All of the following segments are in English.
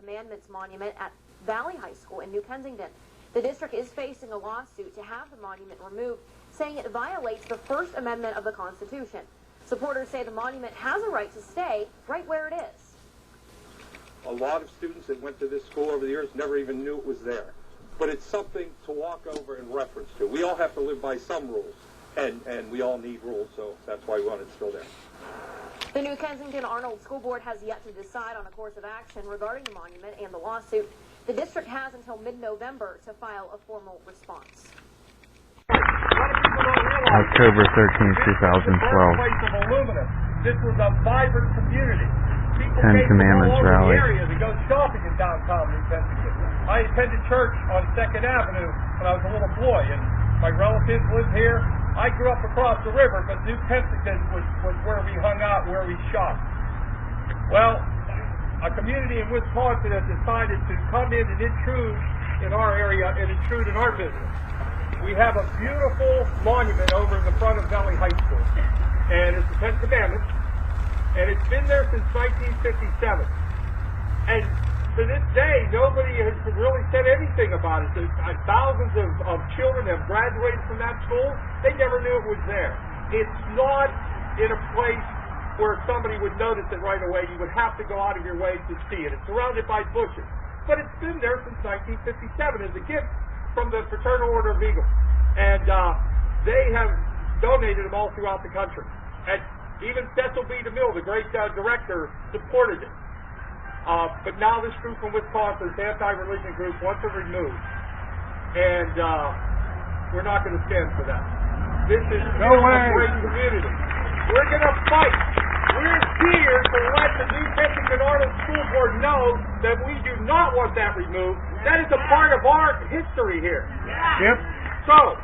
Commandments monument at Valley High School in New Kensington. The district is facing a lawsuit to have the monument removed, saying it violates the First Amendment of the Constitution. Supporters say the monument has a right to stay right where it is. A lot of students that went to this school over the years never even knew it was there. But it's something to walk over and reference to. We all have to live by some rules, and we all need rules, so that's why we want it still there. The New Kensington Arnold School Board has yet to decide on a course of action regarding the monument and the lawsuit. The district has until mid-November to file a formal response. October 13, 2012. This was a vibrant community. Ten Commandments rally. Area to go shopping in downtown New Kensington. I attended church on 2nd Avenue when I was a little boy, and my relatives lived here. I grew up across the river, but New Kensington was where we hung out, where we shopped. Well, a community in Wisconsin has decided to come in and intrude in our area and intrude in our business. We have a beautiful monument over in the front of Valley High School, and it's the Ten Commandments, and it's been there since 1957. And to this day, nobody has really said anything about it. Thousands of children have graduated from that school. They never knew it was there. It's not in a place where somebody would notice it right away. You would have to go out of your way to see it. It's surrounded by bushes. But it's been there since 1957 as a gift from the Fraternal Order of Eagles. And they have donated them all throughout the country. And even Cecil B. DeMille, the great director, supported it. But now this group from Wisconsin, this anti-religion group, wants it removed. And we're not going to stand for that. This is a great community. We're going to fight. We're here to let the New Kensington Arnold School Board know that we do not want that removed. That is a part of our history here. Yep. So,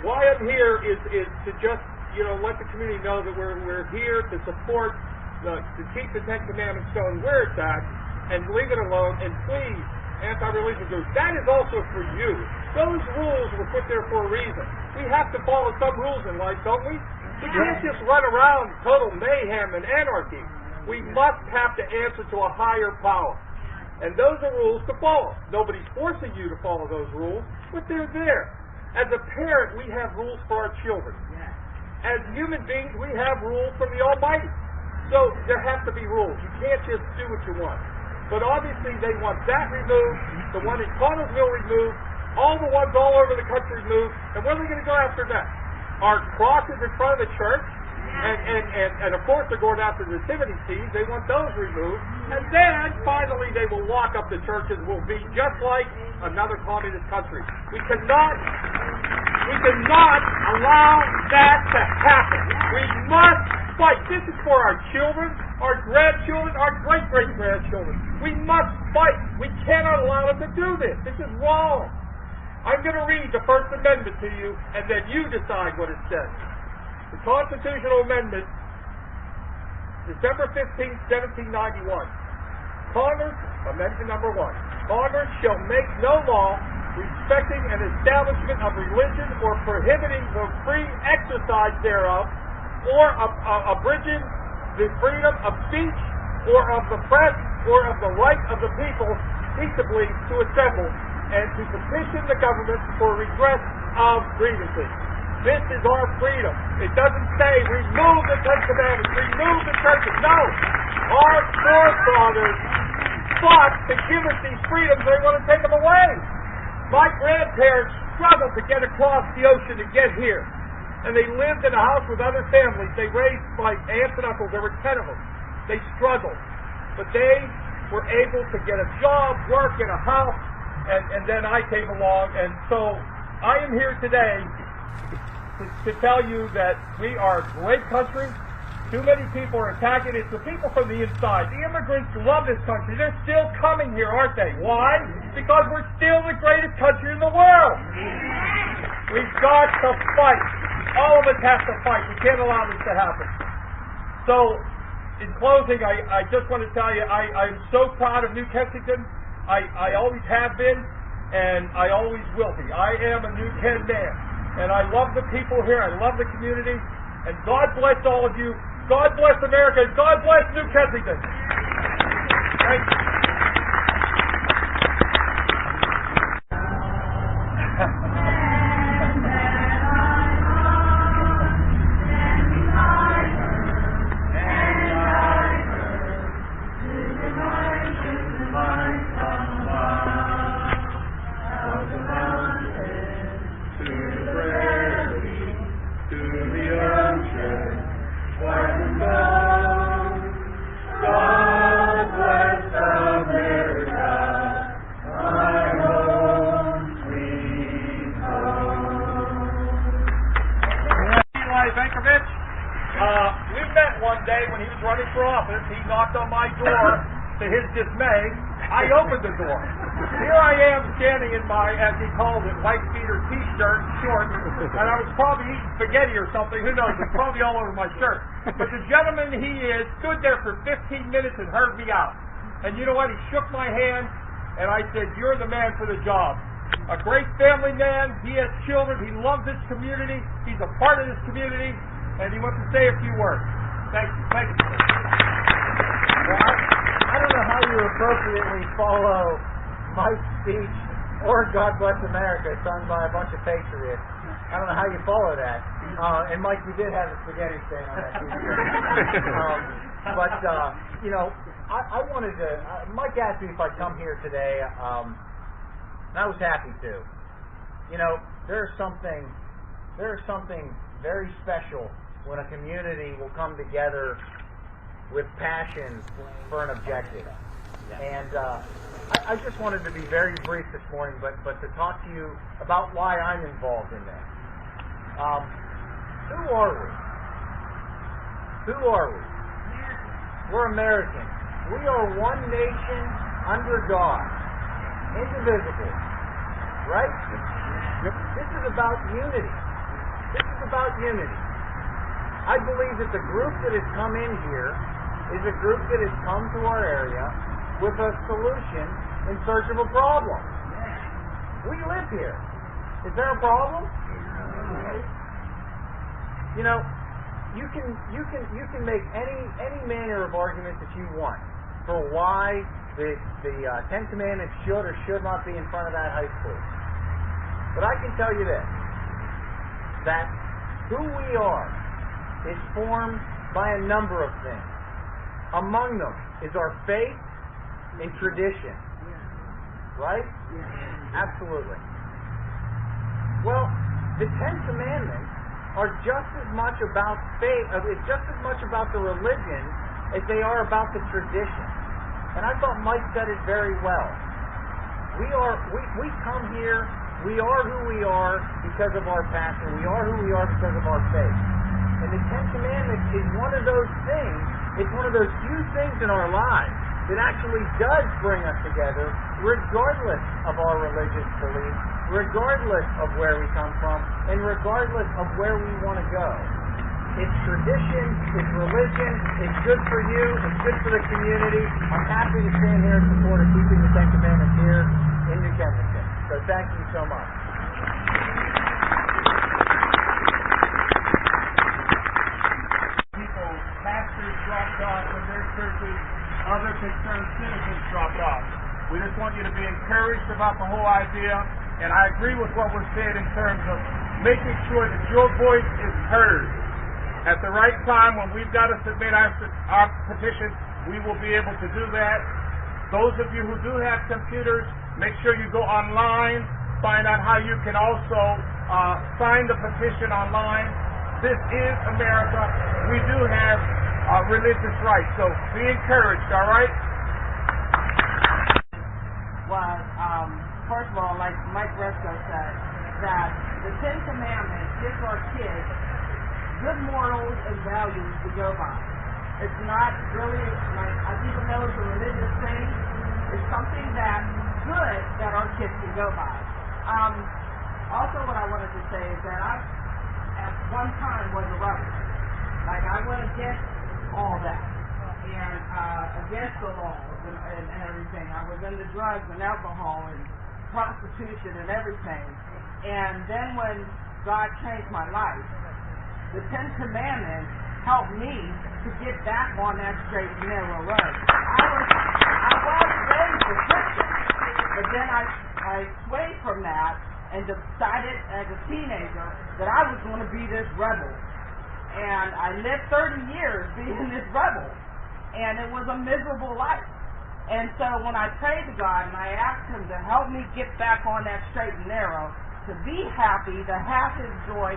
why I'm here is to just, let the community know that we're here to support, to keep the Ten Commandments showing where it's at, and leave it alone. And please, anti-religion groups, that is also for you. Those rules were put there for a reason. We have to follow some rules in life, don't we? We can't just run around total mayhem and anarchy. We must have to answer to a higher power. And those are rules to follow. Nobody's forcing you to follow those rules, but they're there. As a parent, we have rules for our children. As human beings, we have rules from the Almighty. So there have to be rules. You can't just do what you want. But obviously they want that removed, the one in Connellsville removed, all the ones all over the country removed, and where are they going to go after that? Our crosses in front of the church, and of course they're going after the nativity scenes. They want those removed, and then finally they will lock up the churches. Will be just like another communist country. We cannot allow that to happen. We must fight. This is for our children, our grandchildren, our great-great-grandchildren. We must fight. We cannot allow them to do this. This is wrong. I'm going to read the First Amendment to you, and then you decide what it says. The Constitutional Amendment, December 15, 1791. Congress, Amendment number 1. Congress shall make no law respecting an establishment of religion or prohibiting the free exercise thereof, or abridging the freedom of speech, or of the press, or of the right of the people peaceably to assemble, and to petition the government for redress of grievances. This is our freedom. It doesn't say remove the Ten Commandments, remove the churches. No! Our forefathers fought to give us these freedoms. They want to take them away. My grandparents struggled to get across the ocean to get here. And they lived in a house with other families. They raised my aunts and uncles. There were 10 of them. They struggled. But they were able to get a job, work in a house, and then I came along. And so I am here today to tell you that we are a great country. Too many people are attacking it. It's the people from the inside. The immigrants love this country. They're still coming here, aren't they? Why? Because we're still the greatest country in the world. We've got to fight. All of us have to fight. We can't allow this to happen. So, in closing, I just want to tell you, I'm so proud of New Kensington. I always have been, and I always will be. I am a New Ken man, and I love the people here. I love the community, and God bless all of you. God bless America, and God bless New Kensington. Thank you. knocked on my door. To his dismay, I opened the door. Here I am standing in my, as he calls it, white beater t-shirt, shorts, and I was probably eating spaghetti or something. Who knows? It's probably all over my shirt. But the gentleman he is stood there for 15 minutes and heard me out. And you know what? He shook my hand, and I said, "You're the man for the job." A great family man. He has children. He loves his community. He's a part of this community, and he wants to say a few words. Thank you. Thank you. Well, I don't know how you appropriately follow Mike's speech or God Bless America sung by a bunch of patriots. I don't know how you follow that. And Mike, you did have a spaghetti stain on that t-shirt. But you know, I wanted to, Mike asked me if I'd come here today, and I was happy to. You know, there's something very special when a community will come together with passion for an objective. And I just wanted to be very brief this morning, but to talk to you about why I'm involved in this. Who are we? Who are we? We're Americans. We are one nation under God, indivisible. Right? This is about unity. This is about unity. I believe that the group that has come in here is a group that has come to our area with a solution in search of a problem. We live here. Is there a problem? You know, you can make any manner of argument that you want for why the Ten Commandments should or should not be in front of that high school. But I can tell you this, that who we are is formed by a number of things. Among them is our faith and tradition. Right? Absolutely. Well, the Ten Commandments are just as much about faith, it's just as much about the religion as they are about the tradition. And I thought Mike said it very well. We come here, we are who we are because of our passion. We are who we are because of our faith. And the Ten Commandments is one of those things, it's one of those few things in our lives that actually does bring us together regardless of our religious beliefs, regardless of where we come from, and regardless of where we want to go. It's tradition, it's religion, it's good for you, it's good for the community. I'm happy to stand here in support of keeping the Ten Commandments here in New Kensington. So thank you so much. People, pastors dropped off from their churches, other concerned citizens dropped off. We just want you to be encouraged about the whole idea, and I agree with what was said in terms of making sure that your voice is heard. At the right time, when we've got to submit our petition, we will be able to do that. Those of you who do have computers, make sure you go online, find out how you can also sign the petition online. This is America. We do have religious rights, so be encouraged, all right? Well, first of all, like Mike Resco said, that the Ten Commandments gives our kids good morals and values to go by. It's not really, like, even though it's a religious thing, it's something that's good that our kids can go by. Also what I wanted to say is that I, at one time, was a rebel. Like, I went against all that, and against the laws and everything. I was into drugs and alcohol and prostitution and everything. And then when God changed my life, the Ten Commandments helped me to get back on that straight and narrow road. I was raised a Christian, but then I swayed from that and decided as a teenager that I was going to be this rebel. And I lived 30 years being this rebel, and it was a miserable life. And so when I prayed to God and I asked Him to help me get back on that straight and narrow, to be happy, to have His joy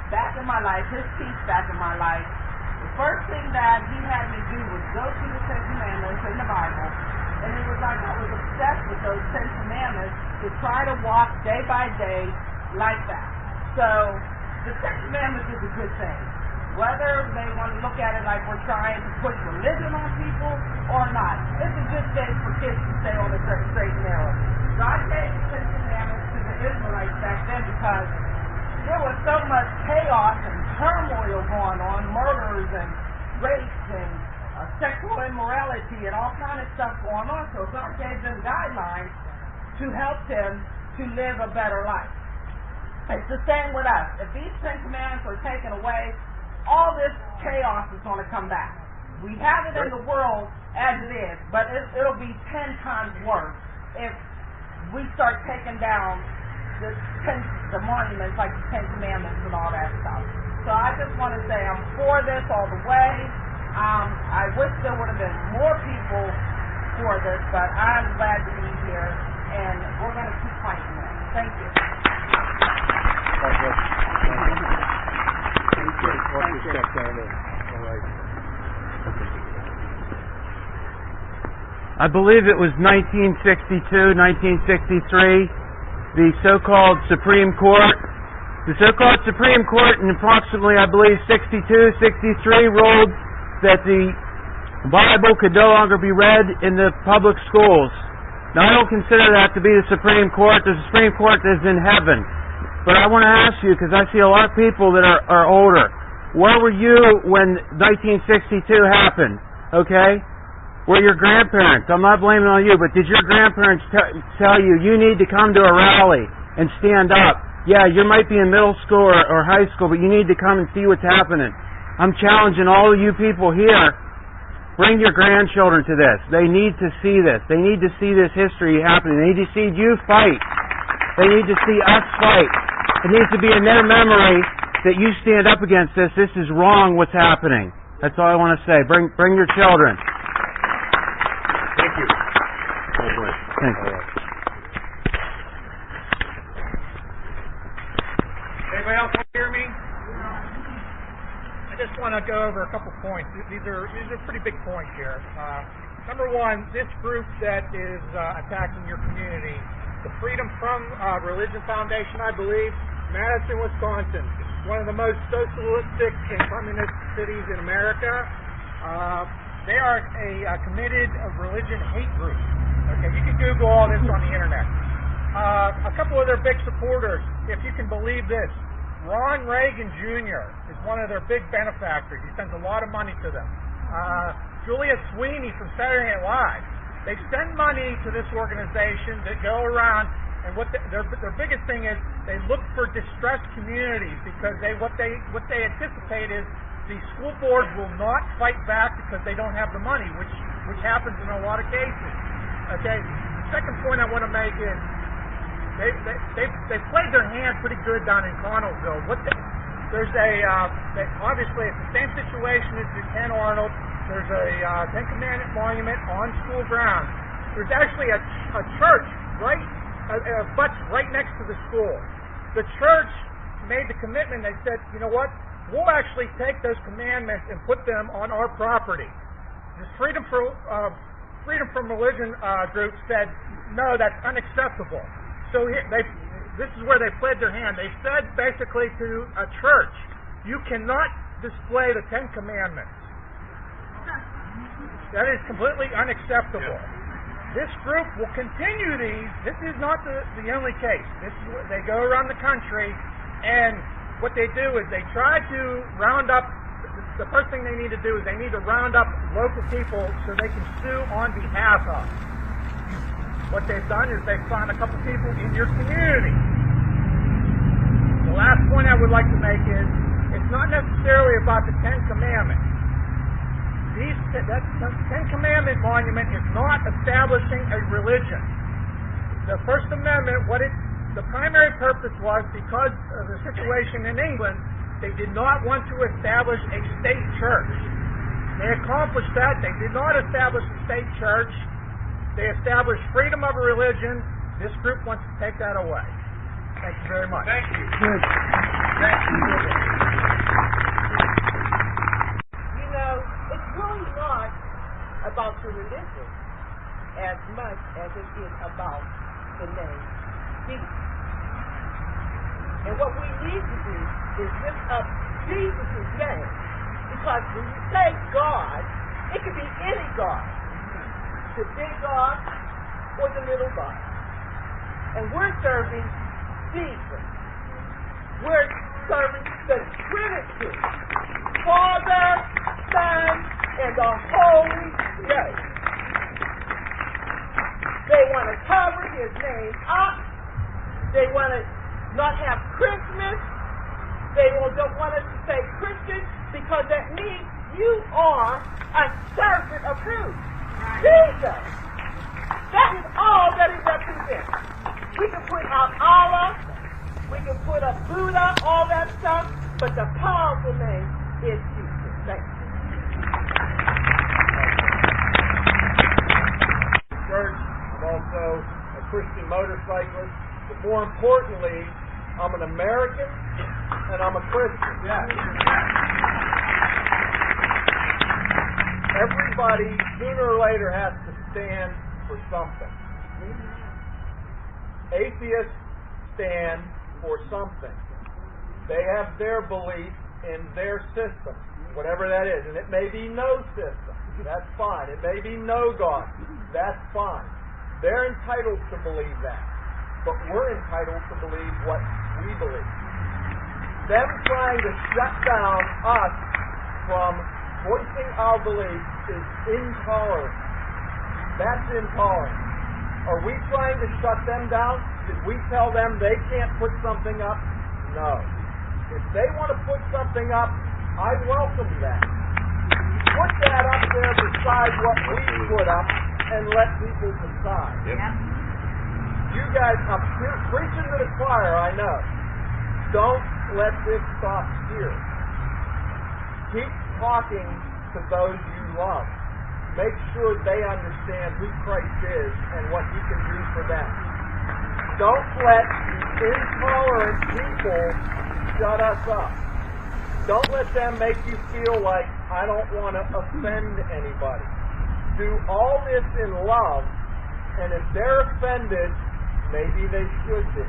back in my life, His peace back in my life, the first thing that He had me do was go to the Ten Commandments in the Bible, and it was like I was obsessed with those Ten Commandments to try to walk day by day like that. So the Ten Commandments is a good thing. whether they want to look at it like we're trying to push religion on people or not. It's a good day for kids to stay on the straight and narrow. God gave the Ten Commandments to the Israelites back then because there was so much chaos and turmoil going on, murders and rapes and sexual immorality and all kind of stuff going on. So God gave them guidelines to help them to live a better life. It's the same with us. If these Ten Commandments are taken away, all this chaos is going to come back. We have it in the world as it is, but it'll be 10 times worse if we start taking down the monuments like the Ten Commandments and all that stuff. So I just want to say I'm for this all the way. I wish there would have been more people for this, but I'm glad to be here, and we're going to keep fighting it. Thank you. I believe it was 1962, 1963, the so-called Supreme Court. The so-called Supreme Court in approximately, I believe, 62, 63 ruled that the Bible could no longer be read in the public schools. Now, I don't consider that to be the Supreme Court. The Supreme Court is in heaven. But I want to ask you, because I see a lot of people that are older, where were you when 1962 happened? Okay? Were your grandparents, I'm not blaming on you, but did your grandparents tell you, you need to come to a rally and stand up? Yeah, you might be in middle school or high school, but you need to come and see what's happening. I'm challenging all of you people here, bring your grandchildren to this. They need to see this. They need to see this history happening. They need to see you fight. They need to see us fight. It needs to be in their memory that you stand up against this. This is wrong what's happening. That's all I want to say. Bring your children. Thank you. Thank you. Anybody else want to hear me? I just want to go over a couple points. These are pretty big points here. Number one, this group that is attacking your community, the Freedom from Religion Foundation, I believe, Madison, Wisconsin, one of the most socialistic and communist cities in America. They are a committed religion hate group. Okay, you can Google all this on the internet. A couple of their big supporters, if you can believe this, Ron Reagan Jr. is one of their big benefactors. He sends a lot of money to them. Julia Sweeney from Saturday Night Live. They send money to this organization that go around, and what their biggest thing is they look for distressed communities because what they anticipate is the school boards will not fight back because they don't have the money, which happens in a lot of cases. Okay. The second point I want to make is they played their hand pretty good down in Connellsville. Obviously it's the same situation as the Ken Arnold. There's a Ten Commandment monument on school grounds. There's actually a church butts right next to the school. The church made the commitment. They said, you know what? We'll actually take those commandments and put them on our property. This Freedom from Religion group said, no, that's unacceptable. So this is where they played their hand. They said basically to a church, you cannot display the Ten Commandments. That is completely unacceptable. This group will continue these. This is not the only case. They go around the country, and what they do is they try to round up. The first thing they need to do is they need to round up local people so they can sue on behalf of. What they've done is they've found a couple people in your community. The last point I would like to make is it's not necessarily about the Ten Commandments. That Ten Commandment monument is not establishing a religion. The First Amendment, the primary purpose was because of the situation in England, they did not want to establish a state church. They accomplished that. They did not establish a state church. They established freedom of religion. This group wants to take that away. Thank you very much. Thank you. Good. Thank you. You know, it's really not about your religion as much as it is about the name Jesus. And what we need to do is lift up Jesus' name Because when you say God, it could be any God. The big God or the little God. And we're serving Jesus. We're serving the Trinity. Father, Son, and the Holy Ghost. They want to cover his name up. They want to not have Christmas. They don't want us to say Christian because that means you are a servant of who? Jesus. That is all that it represents. We can put up Allah, we can put up Buddha, all that stuff, but the powerful name is Jesus. Thank you. Church, I'm also a Christian motorcyclist, but more importantly, I'm an American and I'm a Christian. Yes. Everybody sooner or later has to stand for something. Atheists stand for something. They have their belief in their system, whatever that is. And it may be no system. That's fine. It may be no God. That's fine. They're entitled to believe that. But we're entitled to believe what we believe. Them trying to shut down us from voicing our beliefs is intolerant. That's intolerant. Are we trying to shut them down? Did we tell them they can't put something up? No. If they want to put something up, I welcome that. Put that up there beside what we put up and let people decide. Yep. You guys, I'm preaching to the choir, I know. Don't let this stop here. Keep talking to those you love. Make sure they understand who Christ is and what he can do for them. Don't let intolerant people shut us up. Don't let them make you feel like I don't want to offend anybody. Do all this in love, and if they're offended, maybe they should be.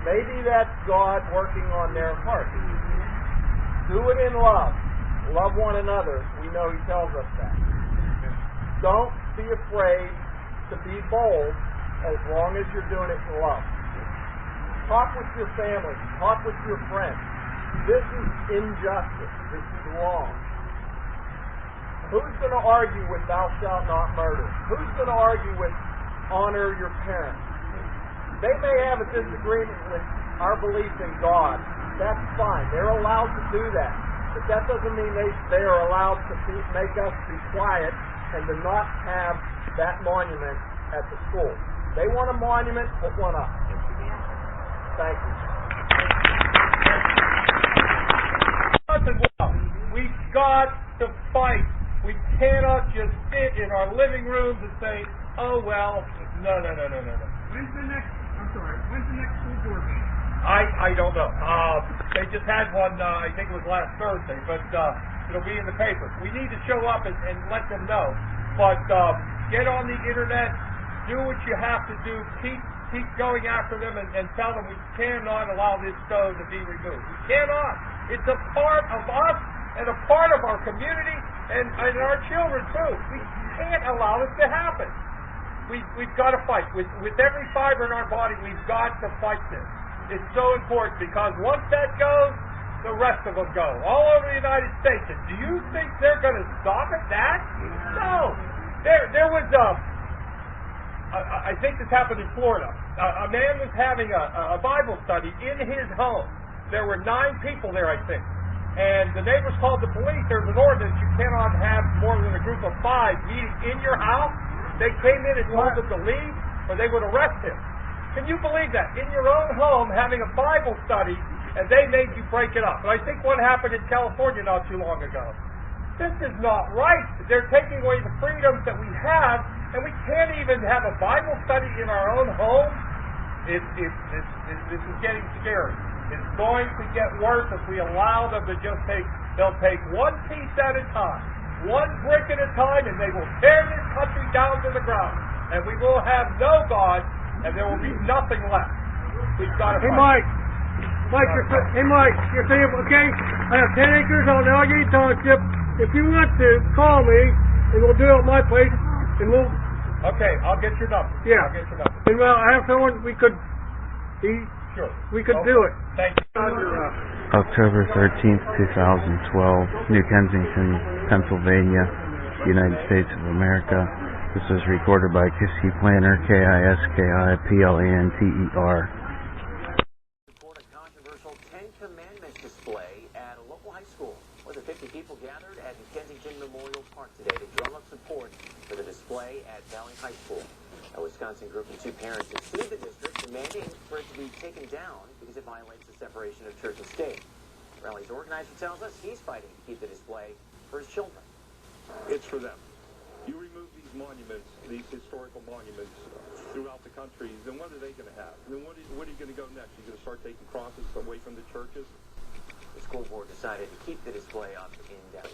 Maybe that's God working on their heart. Do it in love. Love one another. We know he tells us that. Don't be afraid to be bold as long as you're doing it in love. Talk with your family. Talk with your friends. This is injustice. This is wrong. Who's going to argue with thou shalt not murder? Who's going to argue with honor your parents? They may have a disagreement with our belief in God. That's fine. They're allowed to do that. But that doesn't mean they are allowed to make us be quiet and to not have that monument at the school. They want a monument, put one up. Thank you. We've got to fight. We cannot just sit in our living rooms and say, oh, well, no. When's the next school board meeting? I don't know. They just had one, I think it was last Thursday, but it'll be in the paper. We need to show up and let them know. But get on the internet, do what you have to do, keep going after them and tell them we cannot allow this stone to be removed. We cannot. It's a part of us and a part of our community and our children too. We can't allow this to happen. We've got to fight. With every fiber in our body, we've got to fight this. It's so important because once that goes, the rest of them go. All over the United States. And do you think they're going to stop at that? No. There was I think this happened in Florida. A man was having a Bible study in his home. There were 9 people there, I think. And the neighbors called the police. There's an ordinance. You cannot have more than a group of 5 meeting in your house. They came in and told them to leave or they would arrest him. Can you believe that? In your own home, having a Bible study, and they made you break it up. And I think what happened in California not too long ago. This is not right. They're taking away the freedoms that we have, and we can't even have a Bible study in our own home. This is getting scary. It's going to get worse if we allow them to just they'll take one piece at a time, one brick at a time, and they will tear this country down to the ground. And we will have no God, and there will be nothing left. We've got to fight. Mike, you're saying, okay? I have 10 acres on Allegheny Township. If you want to, call me, and we'll do it at my place, and we'll... Okay, I'll get your number. Yeah. I'll get your number. And well, I have someone we could... Sure. We could Okay. do it. Thank you. October 13th, 2012, New Kensington, Pennsylvania, United States of America. This was recorded by KiskiPlanter, KiskiPlanter. Report a controversial Ten Commandments display at a local high school. More than 50 people gathered at Kensington Memorial Park today to drum up support for the display at Valley High School. A Wisconsin group and two parents have sued the district, demanding for it to be taken down because it violates the separation of church and state. The rally's organizer tells us he's fighting to keep the display for his children. It's for them. You remove these monuments, these historical monuments throughout the country, then what are they going to have? Then what are you going to go next? You're going to start taking crosses away from the churches? The school board decided to keep the display up in Delhi.